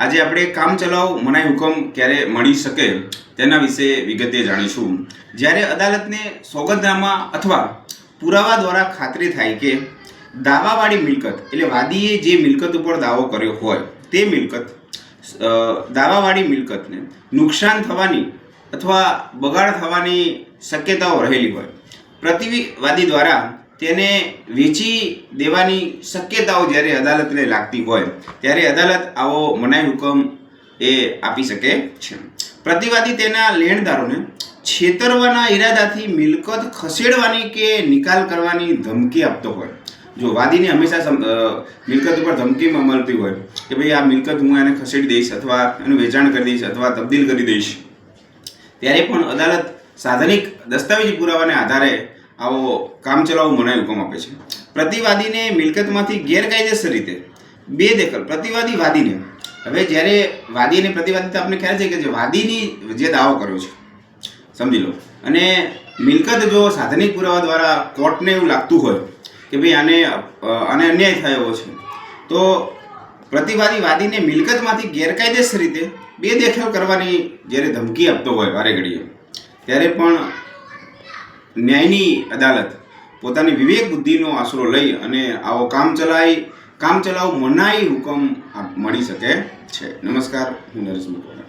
આજે આપણે કામચલાઉ મનાઈ હુકમ ક્યારે મળી શકે તેના વિશે વિગતે જાણીશું। જ્યારે અદાલતને સોગંદનામા અથવા પુરાવા દ્વારા ખાતરી થાય કે દાવાવાળી મિલકત એટલે વાદીએ જે મિલકત ઉપર દાવો કર્યો હોય તે મિલકત દાવાવાળી મિલકતને નુકસાન થવાની અથવા બગાડ થવાની શક્યતાઓ રહેલી હોય, પ્રતિવાદી દ્વારા તેને વેચી દેવાની શક્યતાઓ જ્યારે અદાલતને લાગતી હોય ત્યારે અદાલત આવો મનાઈ હુકમ એ આપી શકે છે। પ્રતિવાદી તેના લેણદારોને છેતરવાના ઈરાદાથી મિલકત ખસેડવાની કે નિકાલ કરવાની ધમકી આપતો હોય, જો વાદીને હંમેશા મિલકત ઉપર ધમકી મળતી હોય કે ભાઈ આ મિલકત હું એને ખસેડી દઈશ અથવા એનું વેચાણ કરી દઈશ અથવા તબદીલ કરી દઈશ, ત્યારે પણ અદાલત સાધનિક દસ્તાવેજી પુરાવાને આધારે આવો કામચલાઉ મનાઈ હુકમ આપે છે। પ્રતિવાદીને મિલકતમાંથી ગેરકાયદેસર રીતે બેદખલ પ્રતિવાદી વાદીને, હવે જ્યારે વાદી અને પ્રતિવાદી તો આપણે ખ્યાલ છે કે જે વાદીની જે દાવો કર્યો છે સમજી લો, અને મિલકત જો સાધનિક પુરાવા દ્વારા કોર્ટને એવું લાગતું હોય કે ભાઈ આને અન્યાય થયો છે, તો પ્રતિવાદી વાદીને મિલકતમાંથી ગેરકાયદેસર રીતે બેદખલ કરવાની જ્યારે ધમકી આપતો હોય વારે ઘડીએ, ત્યારે પણ ન્યાયની અદાલત પોતાની વિવેક બુદ્ધિનો આશરો લઈ અને આવો કામચલાઉ મનાઈ હુકમ મળી શકે છે। નમસ્કાર, હું નરેશ મકવાણા।